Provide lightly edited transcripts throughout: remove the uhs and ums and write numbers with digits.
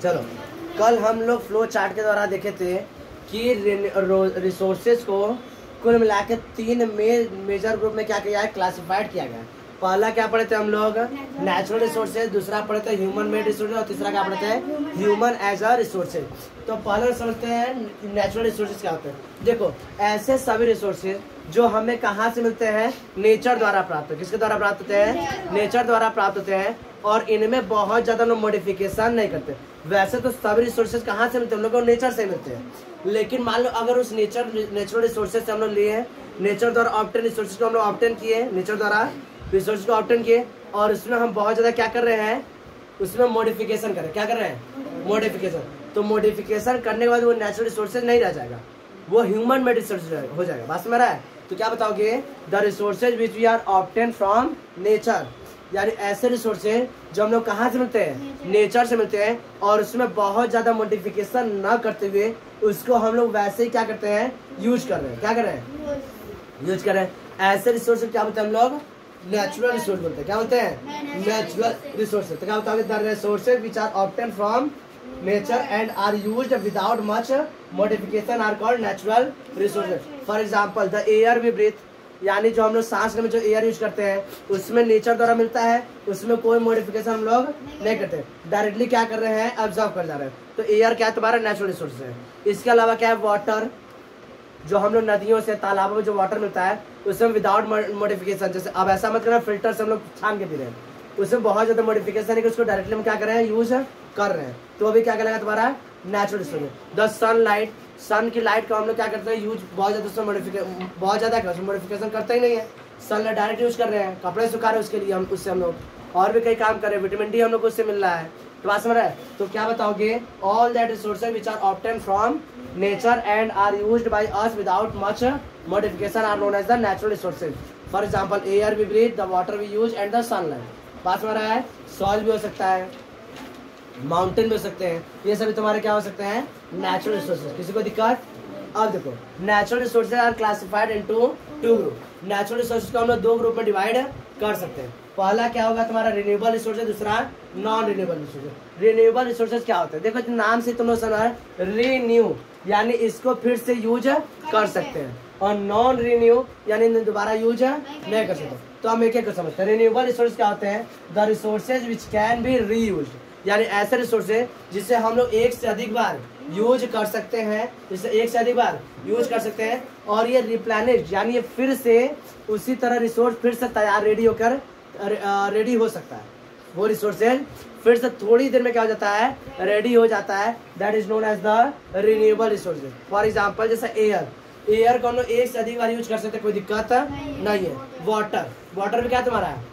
चलो, कल हम लोग फ्लो चार्ट के द्वारा देखे थे कि रिसोर्सेज को कुल मिला के 3 मेजर ग्रुप में क्या किया है, क्लासिफाइड किया गया है। पहला क्या पढ़े थे हम लोग, नेचुरल रिसोर्सेज, दूसरा पढ़े थे ह्यूमन मेड रिसोर्सेज, और तीसरा क्या पढ़े थे, ह्यूमन एज अ रिसोर्सेज। तो पहले समझते हैं नेचुरल रिसोर्सेज क्या होते हैं। देखो, ऐसे सभी रिसोर्सेज जो हमें कहाँ से मिलते हैं, नेचर द्वारा प्राप्त, किसके द्वारा प्राप्त होते हैं, नेचर द्वारा प्राप्त होते हैं, और इनमें बहुत ज्यादा लोग मॉडिफिकेशन नहीं करते। वैसे तो सभी रिसोर्सेज कहाँ से मिलते हैं, हम लोग को नेचर से मिलते हैं। लेकिन मान लो अगर उस नेचुरल रिसोर्सेज से हम लोग लिए हैं, नेचर द्वारा ऑब्टेन रिसोर्सेज को हम लोग ऑब्टेन किए, नेचर द्वारा रिसोर्स को ऑब्टेन किए, और उसमें हम बहुत ज्यादा क्या कर रहे हैं, उसमें मॉडिफिकेशन कर रहे हैं। क्या कर रहे हैं, मॉडिफिकेशन। तो मॉडिफिकेशन करने के बाद वो नेचुरल रिसोर्सेज नहीं रह जाएगा, वो ह्यूमन मेड रिसोर्सेज हो जाएगा। बात समझ रहा है। तो क्या बताओगे, the resources which we are obtain from nature, यानी ऐसे रिसोर्सेज जो हम लोग कहाँ से मिलते हैं, नेचर से मिलते हैं, और उसमें बहुत ज्यादा मॉडिफिकेशन ना करते हुए उसको हम लोग वैसे ही क्या करते हैं, यूज कर रहे हैं। क्या कर रहे हैं, यूज कर रहे हैं। ऐसे रिसोर्सेज क्या बोलते हैं हम लोग, नेचुरल रिसोर्स बोलते हैं। क्या बोलते हैं, नेचुरल रिसोर्सेज। तो क्या बताओगे, the resources which are obtain from nature and are used without much modification are called natural resources. For example, the air we breathe, यानी जो हम लोग सांस में जो एयर यूज करते हैं उसमें नेचर द्वारा मिलता है, उसमें कोई मॉडिफिकेशन हम लोग नहीं करते, डायरेक्टली क्या कर रहे हैं, ऑब्जर्व कर जा रहे हैं। तो एयर क्या है, तुम्हारा नेचुरल रिसोर्स है। इसके अलावा क्या है, वाटर, जो हम लोग नदियों से तालाबों में जो वाटर मिलता है उसमें विदाउट मॉडिफिकेशन, जैसे अब ऐसा मत करना फिल्टर से हम लोग छान के पी रहे हैं, उसमें बहुत ज्यादा मॉडिफिकेशन है कि उसको डायरेक्टली हम क्या कर रहे हैं, यूज कर रहे हैं। तो अभी क्या करेगा तुम्हारा नेचुरल रिसोर्स। द सनलाइट, सन की लाइट को हम लोग क्या करते हैं, यूज बहुत ज्यादा उसमें मॉडिफिकेशन करते ही नहीं है, सनलाइट डायरेक्ट यूज कर रहे हैं, कपड़े सुखा रहे हैं उसके लिए, हम उससे हम लोग और भी कई काम कर रहे हैं, विटामिन डी हम लोग को उससे मिल रहा है। तो बात समझ रहा है। तो क्या बताओगे, all that resources which are obtain from nature and are used by us without much modification are known as the natural resources. For example, air we breathe, the water we use and the sunlight. बात में रहा है, soil भी हो सकता है, mountain भी हो सकते हैं, ये सभी तुम्हारे क्या हो सकते हैं, नेचुरल रिसोर्सेज। किसी को दिक्कत। अब देखो, natural resources are classified into 2 group. Natural resources को हम लोग 2 ग्रुप में डिवाइड कर सकते हैं। पहला क्या होगा तुम्हारा, रिन्यूएबल रिसोर्सेज, दूसरा non renewable resources. Renewable resources क्या होता है, देखो नाम से तुम लोग सुना है, रीन्यू यानी इसको फिर से यूज कर सकते हैं, और नॉन रिन्यू यानी दोबारा यूज नहीं कर सकते। तो हम एक एक को समझते हैं। रिन्यूएबल रिसोर्स क्या होते हैं, the resources which can be reused, यानी ऐसे रिसोर्सेज जिसे हम लोग एक से अधिक बार यूज कर सकते हैं, जिसे एक से अधिक बार यूज कर सकते हैं, और ये रिप्लेनिश यानी ये फिर से उसी तरह रिसोर्स फिर से तैयार रेडी होकर रेडी हो सकता है। वो रिसोर्सेज फिर से थोड़ी देर में क्या हो जाता है, रेडी हो जाता है। That is known as the renewable resources. For example, जैसे एयर, एयर को हम लोग एक से अधिक बार यूज कर सकते हैं, कोई दिक्कत नहीं है। वाटर, वाटर भी क्या तुम्हारा है,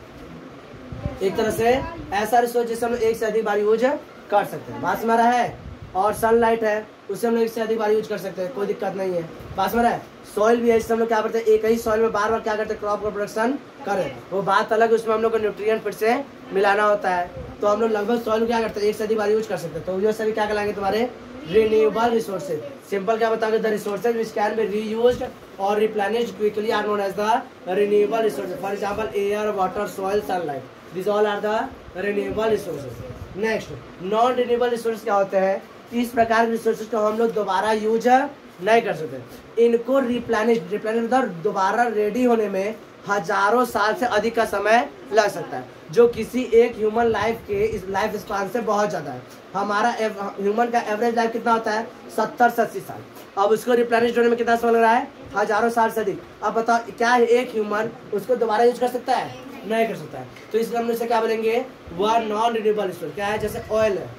एक तरह से ऐसा रिसोर्स जिसे हम लोग एक से अधिक बार यूज कर सकते हैं। बात हमारा है। और सनलाइट है, उससे हम लोग एक से अधिक बार यूज कर सकते हैं, कोई दिक्कत नहीं है। बात हमारा है। सॉइल भी है, इससे हम लोग क्या करते हैं, एक ही सॉइल में बार बार क्या करते हैं, क्रॉप का प्रोडक्शन करें, वो बात अलग, उसमें हम लोग को न्यूट्रिएंट फिर से मिलाना होता है। तो हम लोग लगभग सॉइल क्या करते हैं, एक से अधिक बार यूज कर सकते हैं। तो ये सभी क्या कहलाएंगे तुम्हारे रिन्यूएबल रिसोर्सेज। सिंपल क्या बताओगे, the resources which can be reused और replenished quickly are known as the renewable resources. For example, air, water, soil, sunlight, this all are the renewable resources. Next, non renewable resources क्या होते हैं, इस प्रकार के resources को हम लोग दोबारा यूज नहीं कर सकते। इनको रिप्लेनिश मतलब दोबारा रेडी होने में हजारों साल से अधिक का समय लग सकता है, जो किसी एक ह्यूमन लाइफ के इस लाइफ स्पान से बहुत ज्यादा है। हमारा ह्यूमन का एवरेज लाइफ कितना होता है, 70 से 80 साल। अब उसको रिप्लेनिश होने में कितना समय लग रहा है, हजारों साल से अधिक। अब बताओ, क्या एक ह्यूमन उसको दोबारा यूज कर सकता है, नहीं कर सकता है। तो इसलिए हम इसे क्या बोलेंगे, वह नॉन रिन्यूएबल रिसोर्स। क्या है, जैसे ऑयल है,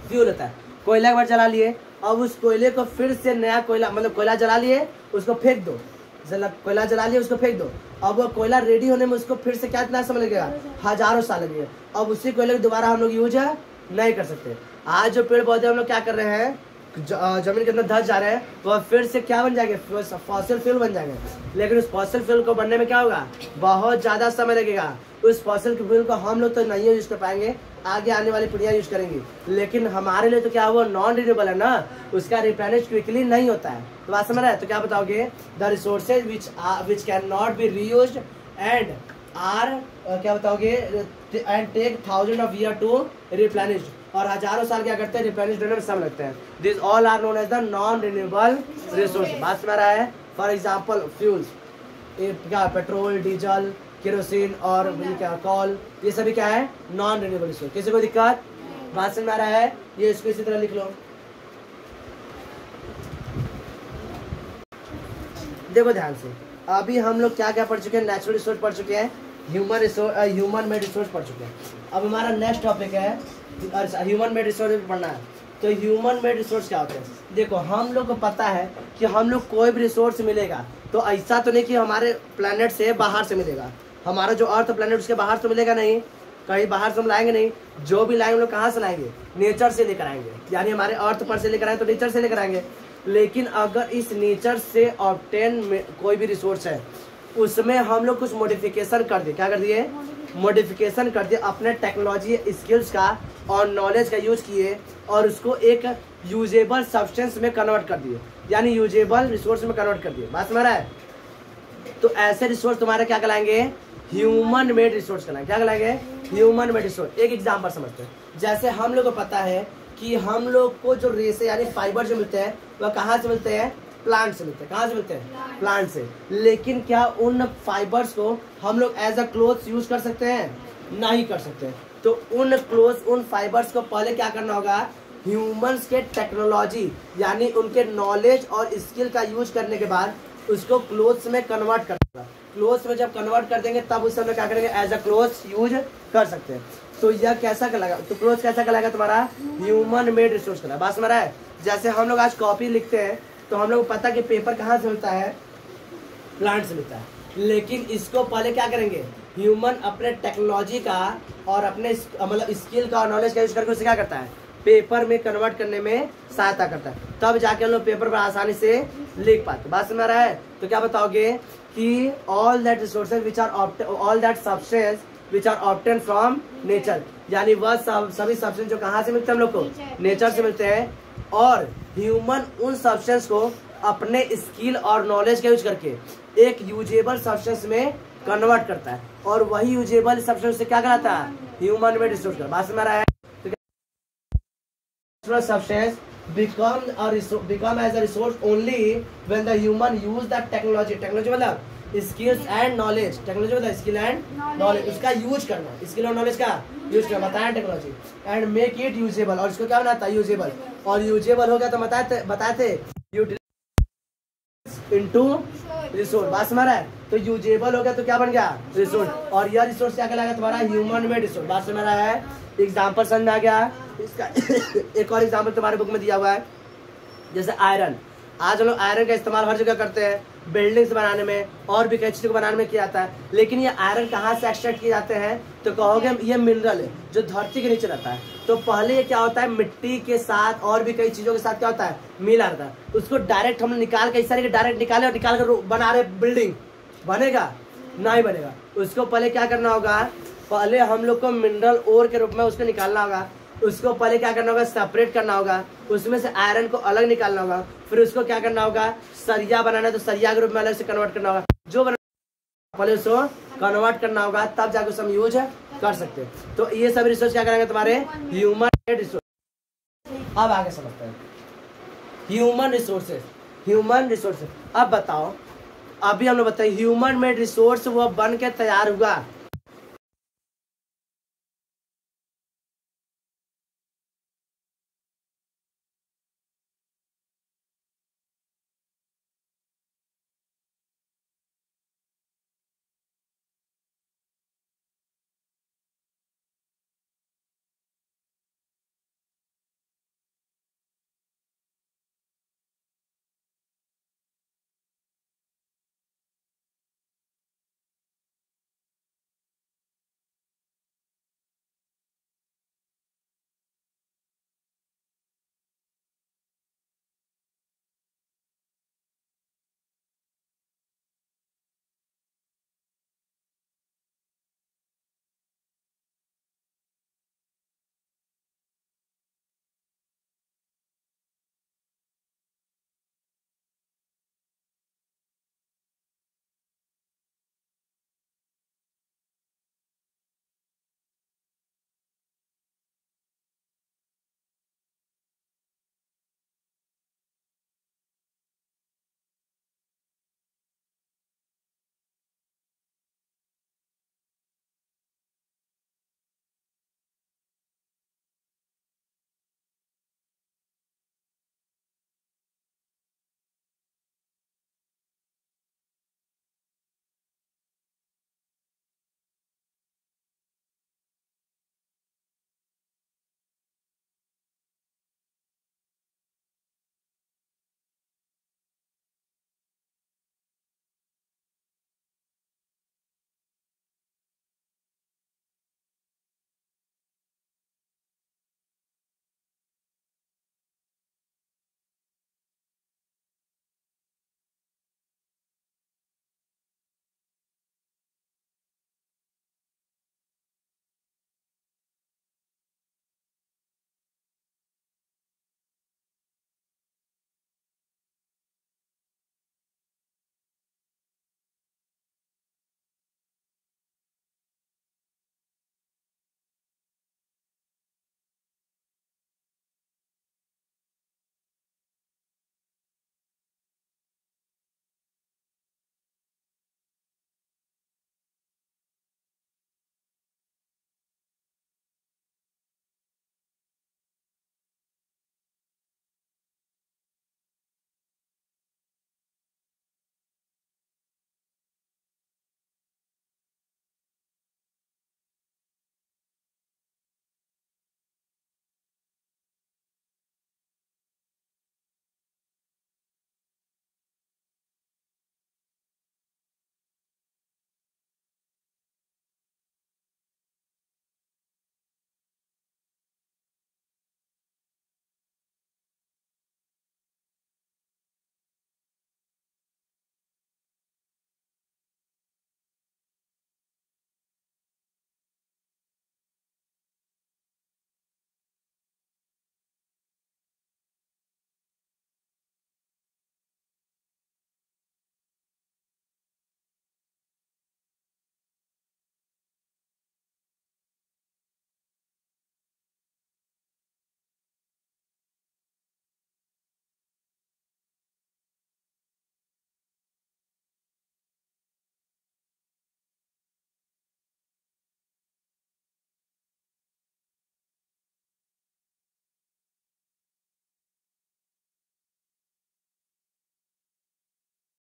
फ्यूल होता है, कोयला एक बार जला लिए, अब उस कोयले को फिर से नया कोयला, मतलब कोयला जला लिए उसको फेंक दो, कोयला जला लिए उसको फेंक दो, अब वो कोयला रेडी होने में उसको फिर से क्या समय लगेगा, हजारों साल लगेगा। अब उसी कोयले को दोबारा हम लोग यूज नहीं कर सकते। आज जो पेड़ पौधे हम लोग क्या कर रहे हैं, जमीन के अंदर धस जा रहे हैं, वह फिर से क्या बन जाएंगे, फॉसिल फ्यूल बन जाएंगे। लेकिन उस फॉसिल फ्यूल को बनने में क्या होगा, बहुत ज्यादा समय लगेगा। उस फॉसिल फ्यूल को हम लोग तो नहीं यूज कर पाएंगे, आगे आने वाली पीढ़ियां यूज करेंगी, लेकिन हमारे लिए तो क्या वो नॉन रिन्यूएबल है ना, उसका रिप्लेनिश क्विकली नहीं होता है। तो बात समझ रहा है। तो क्या बताओगे, the resources which cannot be reused and are क्या बताओगे, and take 1000 of years to replenish, और हजारों साल क्या करते हैं, रिप्लेनिश होने में समय लगते हैं। This all are known as the non renewable resource. बात समझ रहा है। फॉर एग्जाम्पल फ्यूल्स, क्या पेट्रोल, डीजल, केरोसिन और क्या कॉल, ये सभी क्या है, नॉन रिन्यूएबल रिसोर्स। किसी को दिक्कत, बात समझ में आ रहा है। ये इसको इसी तरह लिख लो। देखो ध्यान से, अभी हम लोग क्या क्या पढ़ चुके हैं, नेचुरल रिसोर्स पढ़ चुके हैं, ह्यूमन मेड रिसोर्स पढ़ चुके हैं। अब हमारा नेक्स्ट टॉपिक है ह्यूमन मेड रिसोर्स भी पढ़ना है। तो ह्यूमन मेड रिसोर्स क्या होते हैं। देखो हम लोग को पता है कि हम लोग कोई भी रिसोर्स मिलेगा तो ऐसा तो नहीं कि हमारे प्लेनेट से बाहर से मिलेगा। हमारा जो अर्थ प्लेनेट उसके बाहर से मिलेगा नहीं, कहीं बाहर से हम लाएंगे नहीं। जो भी लाएंगे हम लोग कहाँ से लाएंगे, नेचर से लेकर आएंगे। यानी हमारे अर्थ पर से लेकर आए तो नेचर से लेकर आएंगे। लेकिन अगर इस नेचर से ऑब्टेन कोई भी रिसोर्स है उसमें हम लोग कुछ मॉडिफिकेशन कर दिए, क्या कर दिए, मॉडिफिकेशन कर दिए, अपने टेक्नोलॉजी स्किल्स का और नॉलेज का यूज किए और उसको एक यूजेबल सब्सटेंस में कन्वर्ट कर दिए, यानी यूजेबल रिसोर्स में कन्वर्ट कर दिए। बात समझ रहा है। तो ऐसे रिसोर्स तुम्हारे क्या कहलाएंगे, ह्यूमन मेड रिसोर्स कहलाएंगे। क्या कहलाएंगे, ह्यूमन मेड रिसोर्स। एक एग्जाम्पल समझते हैं। जैसे हम लोग को पता है कि हम लोग को जो रेसे यानी फाइबर जो मिलते हैं वह कहाँ से मिलते हैं, प्लांट से मिलते हैं। कहाँ से मिलते हैं, प्लांट से। लेकिन क्या उन फाइबर्स को हम लोग एज अ क्लोथ यूज कर सकते हैं, नहीं कर सकते। तो उन फाइबर्स को पहले क्या करना होगा, ह्यूमंस के टेक्नोलॉजी यानी उनके नॉलेज और स्किल का यूज करने के बाद उसको क्लोथ्स में कन्वर्ट करना। क्लोथ्स में जब कन्वर्ट कर देंगे तब उस समय क्या करेंगे, एज अ क्लोथ्स यूज कर सकते हैं। तो यह कैसा कहलाएगा, तो क्लोथ कैसा कहलाएगा तुम्हारा, ह्यूमन मेड रिसोर्स कहलाएगा। बात समझ रहा है। जैसे हम लोग आज कॉपी लिखते हैं तो हम लोग को पता है कि पेपर कहाँ से मिलता है, प्लांट से मिलता है। लेकिन इसको पहले क्या करेंगे, ह्यूमन अपने टेक्नोलॉजी का और अपने मतलब स्किल का और नॉलेज का यूज करके उसे क्या करता है, पेपर में कन्वर्ट करने में सहायता करता है। तब जाके हम लोग पेपर पर आसानी से लिख पाते। बात समझ रहा है। तो क्या बताओगे कि all that resources which are all that substance which are obtain from nature, यानी वह सभी सब्सटेंस जो कहाँ से मिलते हैं हम लोग को, नेचर से मिलते हैं। और ह्यूमन उन सब्सटेंस को अपने स्किल और नॉलेज का यूज करके एक यूजेबल सब्सटेंस में कन्वर्ट करता है और वही यूजेबल सब्सटेंस से क्या कहलाता है, ह्यूमन मेड रिसोर्स। बात समझ रहा है। Substance become as a resource only when the human use that technology मतलब skills and knowledge, technology मतलब skill and knowledge, उसका यूज करना, स्किल और नॉलेज का यूज करना, बताया technology, and make it usable. और इसको क्या बनाता है, यूजेबल। और यूजेबल हो गया तो बताए थे इनटू रिसोर्स। बात समझ रहा है। तो यूजेबल हो गया तो क्या बन गया, रिसोर्स। और यह रिसोर्स क्या कहलाएगा तुम्हारा, ह्यूमन मेड रिसोर्स। बात समझ रहा है। एग्जाम्पल समझ आ गया इसका। एक और एग्जाम्पल तुम्हारे बुक में दिया हुआ है, जैसे आयरन। आज हम लोग आयरन का इस्तेमाल हर जगह करते हैं, बिल्डिंग्स बनाने में और भी कई चीज़ों को बनाने में किया जाता है। लेकिन ये आयरन कहाँ से एक्सट्रैक्ट किए जाते हैं, तो कहोगे ये मिनरल है जो धरती के नीचे रहता है। तो पहले ये क्या होता है, मिट्टी के साथ और भी कई चीज़ों के साथ क्या होता है, मिला रहता है। उसको डायरेक्ट हम निकाल के, इस तरह के डायरेक्ट निकाले और निकाल कर बना रहे बिल्डिंग, बनेगा नहीं बनेगा। उसको पहले क्या करना होगा, पहले हम लोग को मिनरल ओर के रूप में उसको निकालना होगा। उसको पहले क्या करना होगा, सेपरेट करना होगा, उसमें से आयरन को अलग निकालना होगा। फिर उसको क्या करना होगा, सरिया बनाना है तो सरिया के रूप में अलग से कन्वर्ट करना होगा। जो पहले उसको कन्वर्ट करना होगा तब जाकर उसे हम यूज कर सकते हैं। तो ये सब रिसोर्स क्या करेंगे तुम्हारे, ह्यूमन रिसोर्स। अब आगे समझते हैं ह्यूमन रिसोर्सेज। अब बताओ, अभी हम लोग बताए ह्यूमन मेड रिसोर्स वो बन के तैयार हुआ